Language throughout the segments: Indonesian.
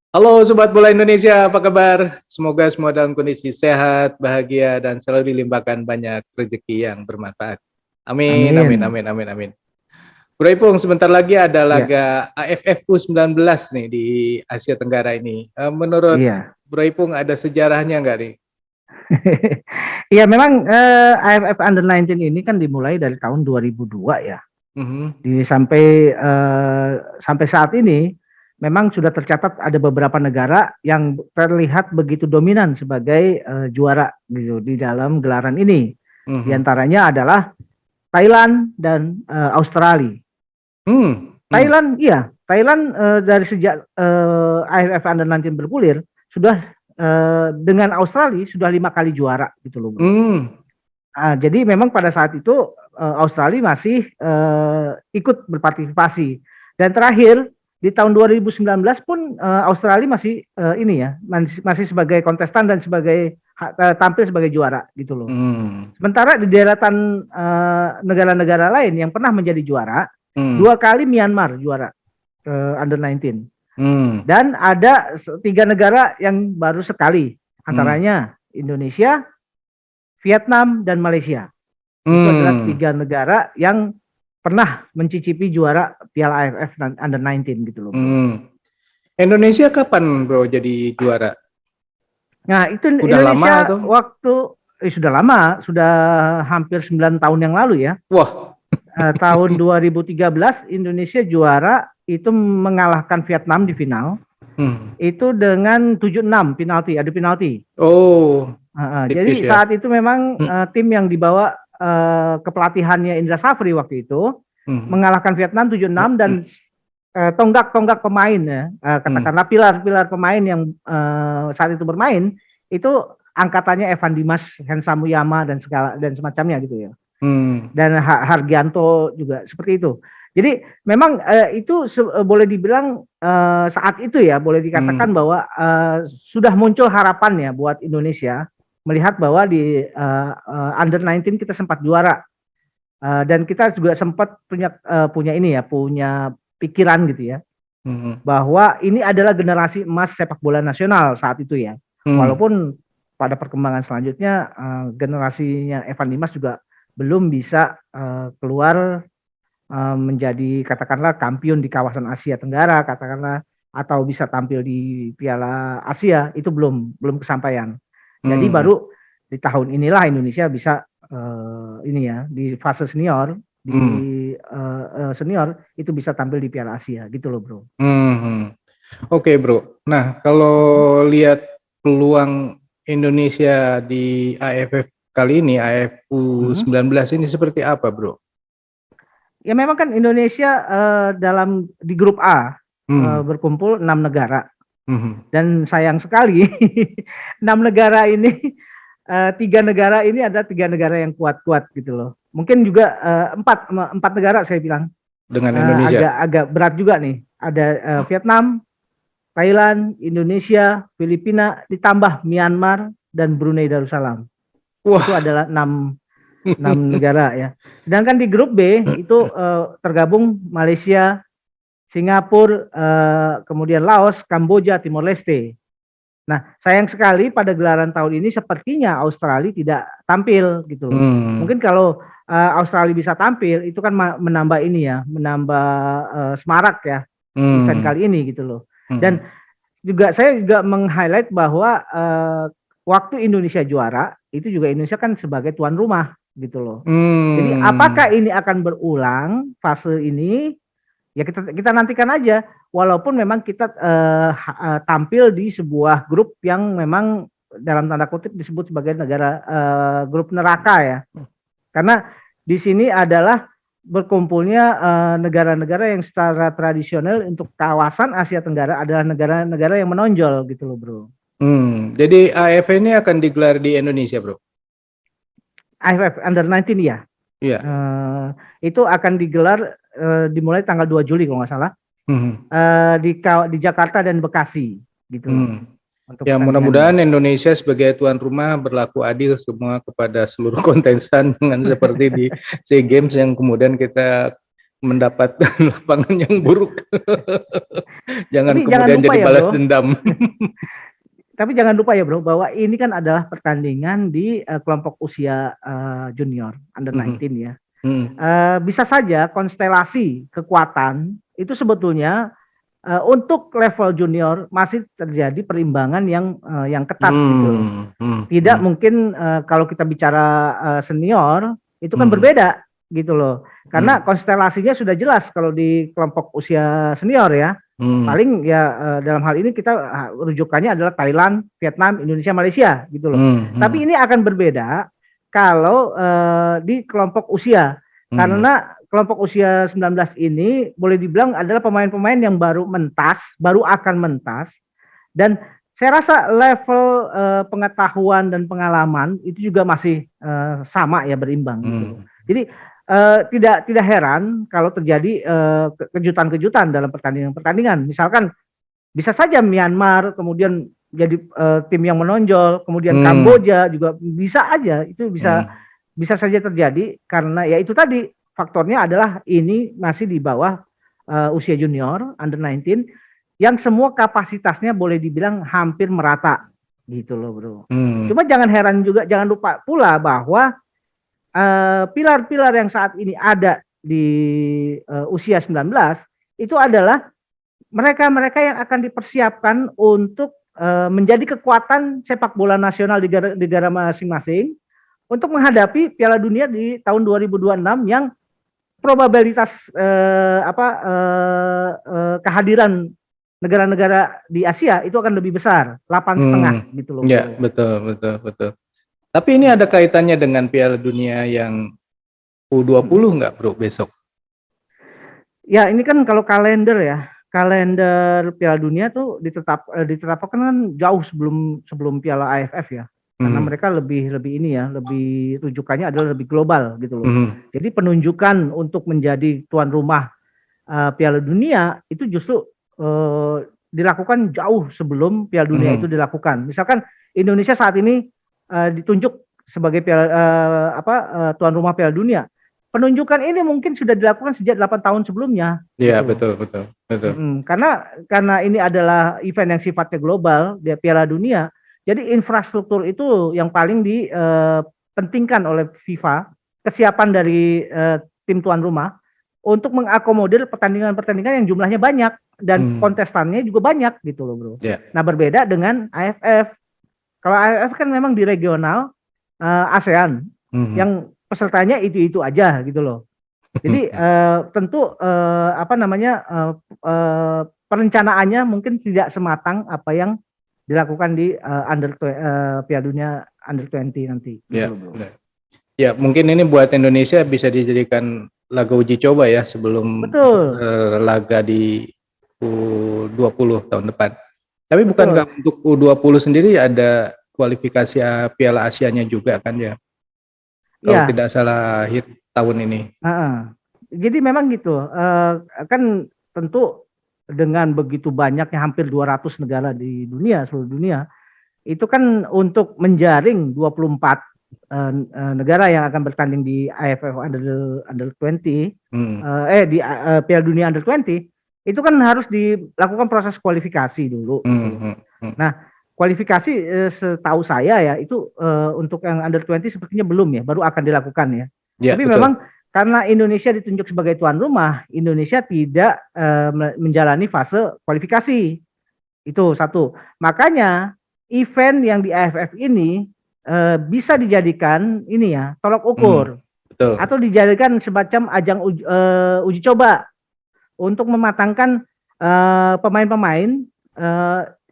Halo Sobat Bola Indonesia, apa kabar? Semoga semua dalam kondisi sehat, bahagia, dan selalu dilimpahkan banyak rezeki yang bermanfaat. Amin, amin, Amin. amin, amin, amin. Bro Ipung, sebentar lagi ada Ya, laga AFF U19 nih di Asia Tenggara ini. Menurut iya. Bro Ipung ada sejarahnya nggak nih? Iya, memang AFF Under 19 ini kan dimulai dari tahun 2002 ya. Mhm, Sampai saat ini memang sudah tercatat ada beberapa negara yang terlihat begitu dominan sebagai juara gitu di dalam gelaran ini. Di mhm, antaranya adalah Thailand dan Australia. hmm. Thailand dari sejak AFF Under 19 bergulir sudah dengan Australia sudah 5 kali juara gitu loh, bro. Hmm. Jadi memang pada saat itu Australia masih ikut berpartisipasi, dan terakhir di tahun 2019 pun Australia masih ini ya masih sebagai kontestan dan sebagai tampil sebagai juara gitu loh. Hmm. Sementara di deretan negara-negara lain yang pernah menjadi juara, Hmm. 2 kali Myanmar juara Under 19. Hmm. Dan ada 3 negara yang baru sekali, Hmm. antaranya Indonesia, Vietnam, dan Malaysia. Itu adalah Hmm. 3 negara yang pernah mencicipi juara Piala AFF Under 19 gitu loh, bro. Hmm. Indonesia kapan Bro jadi juara? Nah, itu Udah lama Indonesia atau? waktu sudah lama, sudah hampir 9 tahun yang lalu ya. Wah. Tahun 2013 Indonesia juara itu mengalahkan Vietnam di final. Hmm. Itu dengan 7-6 penalti, adu penalti. Oh, tipis Jadi ya. saat itu memang tim yang dibawa kepelatihannya Indra Safri waktu itu Hmm. mengalahkan Vietnam 7-6, dan tonggak-tonggak pemain ya, Hmm. katakanlah pilar-pilar pemain yang saat itu bermain itu angkatannya Evan Dimas, Hensa Muyama, dan segala dan semacamnya gitu ya. Hmm. Dan Hargianto juga seperti itu. Jadi memang itu boleh dibilang saat itu ya boleh dikatakan Hmm. bahwa sudah muncul harapan ya buat Indonesia melihat bahwa di Under 19 kita sempat juara. Dan kita juga sempat punya ini ya, punya pikiran gitu ya, Hmm. bahwa ini adalah generasi emas sepak bola nasional saat itu ya. Hmm. Walaupun pada perkembangan selanjutnya generasinya Evan Dimas juga belum bisa keluar menjadi katakanlah kampiun di kawasan Asia Tenggara katakanlah, atau bisa tampil di Piala Asia, itu belum kesampaian. Jadi Hmm. baru di tahun inilah Indonesia bisa ini ya di fase senior, di Hmm. senior itu bisa tampil di Piala Asia gitu loh, bro. Hmm. Oke, Bro. Nah, kalau lihat peluang Indonesia di AFF kali ini, AFF Hmm. U19 ini seperti apa, Bro? Ya memang kan Indonesia dalam di grup A Hmm. berkumpul 6 negara, Hmm. dan sayang sekali 6 negara ini 3 negara ini ada 3 negara yang kuat-kuat gitu loh. Mungkin juga empat negara saya bilang Dengan Indonesia. agak berat juga nih. Ada Vietnam, Thailand, Indonesia, Filipina, ditambah Myanmar dan Brunei Darussalam. Itu Wah. adalah enam negara ya. Sedangkan di grup B itu tergabung Malaysia, Singapura, kemudian Laos, Kamboja, Timor Leste. Nah, sayang sekali pada gelaran tahun ini sepertinya Australia tidak tampil gitu loh. Hmm. Mungkin kalau Australia bisa tampil itu kan menambah ini ya, menambah semarak ya event Hmm. kali ini gitu loh. Dan Hmm. juga saya juga meng-highlight bahwa waktu Indonesia juara itu juga Indonesia kan sebagai tuan rumah gitu loh. Jadi apakah Hmm. ini akan berulang fase ini? Ya kita nantikan aja. Walaupun memang kita tampil di sebuah grup yang memang dalam tanda kutip disebut sebagai negara grup neraka ya. Karena di sini adalah berkumpulnya negara-negara yang secara tradisional untuk kawasan Asia Tenggara adalah negara-negara yang menonjol gitu loh, bro. Hmm. Jadi AFF ini akan digelar di Indonesia, Bro? AFF Under 19 ya. Iya. Itu akan digelar dimulai tanggal 2 Juli kalau nggak salah, Hmm. di Jakarta dan Bekasi gitu loh Hmm. untuk Ya, pertandingannya. mudah-mudahan Indonesia sebagai tuan rumah berlaku adil semua kepada seluruh kontestan dengan seperti di SEA Games yang kemudian kita mendapatkan lapangan yang buruk. Jangan Tapi jangan kemudian lupa jadi ya, balas Bro. dendam. Tapi jangan lupa ya, Bro, bahwa ini kan adalah pertandingan di kelompok usia junior, under Mhm. 19 ya. Mhm. Bisa saja konstelasi kekuatan itu sebetulnya untuk level junior masih terjadi perimbangan yang ketat gitu loh. Tidak mungkin kalau kita bicara senior itu kan berbeda gitu loh. Karena konstelasinya sudah jelas kalau di kelompok usia senior ya. Paling ya dalam hal ini kita rujukannya adalah Thailand, Vietnam, Indonesia, Malaysia gitu loh. Tapi ini akan berbeda kalau di kelompok usia. Karena kelompok usia 19 ini boleh dibilang adalah pemain-pemain yang baru mentas, baru akan mentas, dan saya rasa level pengetahuan dan pengalaman itu juga masih sama ya, berimbang gitu loh. Jadi tidak heran kalau terjadi kejutan-kejutan dalam pertandingan-pertandingan. Misalkan bisa saja Myanmar kemudian jadi tim yang menonjol, kemudian Kamboja juga bisa aja, itu bisa saja terjadi karena ya itu tadi faktornya adalah ini masih di bawah usia junior under 19 yang semua kapasitasnya boleh dibilang hampir merata gitu loh, Bro. Cuma jangan heran juga, jangan lupa pula bahwa pilar-pilar yang saat ini ada di usia 19 itu adalah mereka-mereka yang akan dipersiapkan untuk menjadi kekuatan sepak bola nasional di negara masing-masing untuk menghadapi Piala Dunia di tahun 2026 yang probabilitas kehadiran negara-negara di Asia itu akan lebih besar, 8,5 gitu loh. Ya, betul. Tapi ini ada kaitannya dengan Piala Dunia yang U20 nggak, Bro, besok? Ya, ini kan kalau kalender Piala Dunia tuh ditetapkan kan jauh sebelum Piala AFF ya. Karena mereka lebih ini ya, lebih rujukannya adalah lebih global gitu loh. Jadi penunjukan untuk menjadi tuan rumah Piala Dunia itu justru dilakukan jauh sebelum Piala Dunia itu dilakukan. Misalkan Indonesia saat ini ditunjuk sebagai tuan rumah Piala Dunia. Penunjukan ini mungkin sudah dilakukan sejak 8 tahun sebelumnya. Iya, gitu. betul. Karena ini adalah event yang sifatnya global, dia Piala Dunia. Jadi infrastruktur itu yang paling dipentingkan oleh FIFA, kesiapan dari tim tuan rumah untuk mengakomodir pertandingan-pertandingan yang jumlahnya banyak dan kontestannya juga banyak gitu loh, Bro. Yeah. Nah, berbeda dengan AFF. Kalau AFF kan memang di regional ASEAN yang pesertanya itu aja gitu loh. Jadi tentu perencanaannya mungkin tidak sematang apa yang dilakukan di Piala Dunia under 20 nanti. Ya, gitu, Bro. Ya, mungkin ini buat Indonesia bisa dijadikan laga uji coba ya sebelum laga di U20 tahun depan. Tapi bukankah untuk U20 sendiri ada kualifikasi Piala Asianya juga kan ya? Kalau tidak salah akhir tahun ini. Jadi memang gitu, kan tentu dengan begitu banyaknya hampir 200 negara di dunia, seluruh dunia, itu kan untuk menjaring 24 negara yang akan bertanding di AFF under 20, di Piala Dunia under 20, itu kan harus dilakukan proses kualifikasi dulu. Nah, kualifikasi setahu saya ya itu untuk yang under 20 sepertinya belum ya, baru akan dilakukan ya. Tapi betul. Memang karena Indonesia ditunjuk sebagai tuan rumah, Indonesia tidak menjalani fase kualifikasi. Itu satu. Makanya event yang di AFF ini bisa dijadikan ini ya, tolok ukur. Betul. Atau dijadikan semacam ajang uji coba untuk mematangkan pemain-pemain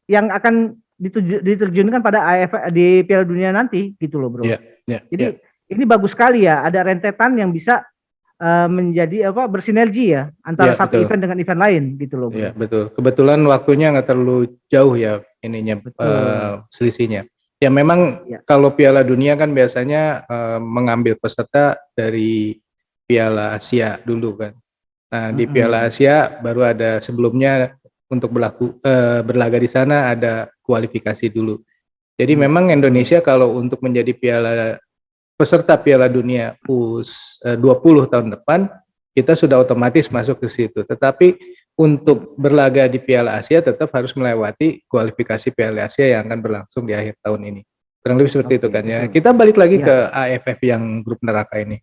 yang akan diterjunkan pada AFF di Piala Dunia nanti gitu loh, Bro. Jadi ini bagus sekali ya, ada rentetan yang bisa menjadi bersinergi ya antara satu event dengan event lain gitu loh, Bro. Iya, betul. Kebetulan waktunya nggak terlalu jauh ya ininya selisihnya. Ya memang kalau Piala Dunia kan biasanya mengambil peserta dari Piala Asia dulu kan. Nah, di Piala Asia baru ada sebelumnya untuk berlaga di sana ada kualifikasi dulu. Jadi memang Indonesia kalau untuk menjadi peserta Piala Dunia U20 tahun depan, kita sudah otomatis masuk ke situ. Tetapi untuk berlaga di Piala Asia tetap harus melewati kualifikasi Piala Asia yang akan berlangsung di akhir tahun ini. Kurang lebih seperti itu kan ya. Kita balik lagi ke AFF yang grup neraka ini.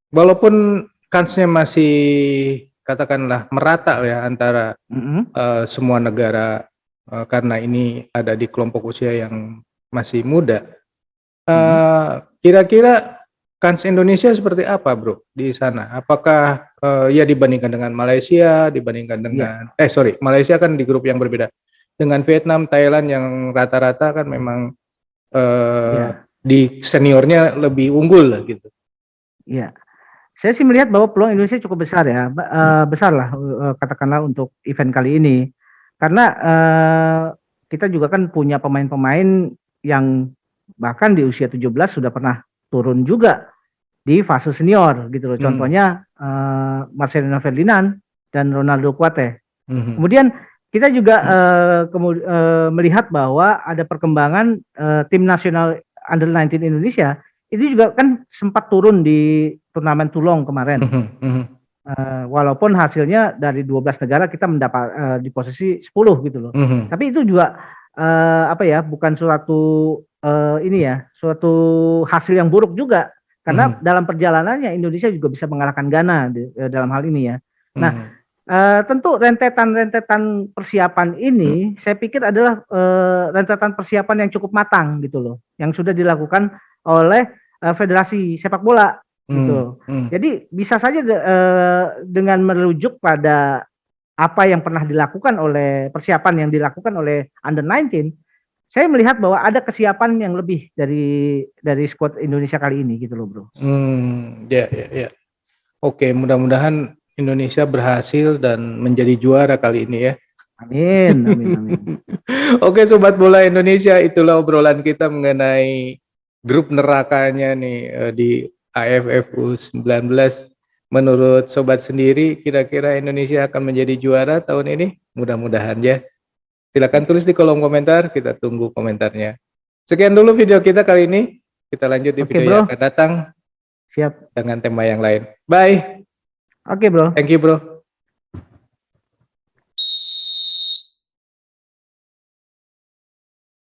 Walaupun kansnya masih katakanlah merata ya antara semua negara karena ini ada di kelompok usia yang masih muda. Kira-kira kans Indonesia seperti apa, bro, di sana? Apakah ya dibandingkan dengan Malaysia, dibandingkan dengan Malaysia kan di grup yang berbeda dengan Vietnam, Thailand yang rata-rata kan memang di seniornya lebih unggul lah gitu. Iya, saya sih melihat bahwa peluang Indonesia cukup besar ya, besar lah katakanlah untuk event kali ini, karena kita juga kan punya pemain-pemain yang bahkan di usia 17 sudah pernah turun juga di fase senior gitu loh. Contohnya Marcelino Ferdinand dan Ronaldo Kuate. Kemudian kita juga melihat bahwa ada perkembangan tim nasional Under 19 Indonesia itu juga kan sempat turun di turnamen Toulon kemarin. Walaupun hasilnya dari 12 negara kita mendapat di posisi 10 gitu loh. Tapi itu juga bukan suatu suatu hasil yang buruk juga, karena dalam perjalanannya Indonesia juga bisa mengalahkan Ghana dalam hal ini ya. Nah, tentu rentetan persiapan ini saya pikir adalah rentetan persiapan yang cukup matang gitu loh, yang sudah dilakukan oleh Federasi Sepak Bola gitu. Jadi bisa saja dengan merujuk pada apa yang pernah dilakukan oleh persiapan yang dilakukan oleh Under 19, saya melihat bahwa ada kesiapan yang lebih dari skuad Indonesia kali ini gitu loh, bro. Ya. Oke, mudah-mudahan Indonesia berhasil dan menjadi juara kali ini ya. Amin. Oke, Sobat Bola Indonesia, itulah obrolan kita mengenai grup nerakanya nih di AFF U19. Menurut Sobat sendiri, kira-kira Indonesia akan menjadi juara tahun ini? Mudah-mudahan ya. Silakan tulis di kolom komentar, kita tunggu komentarnya. Sekian dulu video kita kali ini. Kita lanjut di video yang akan datang. Siap. Dengan tema yang lain. Bye. Oke, bro. Thank you, bro.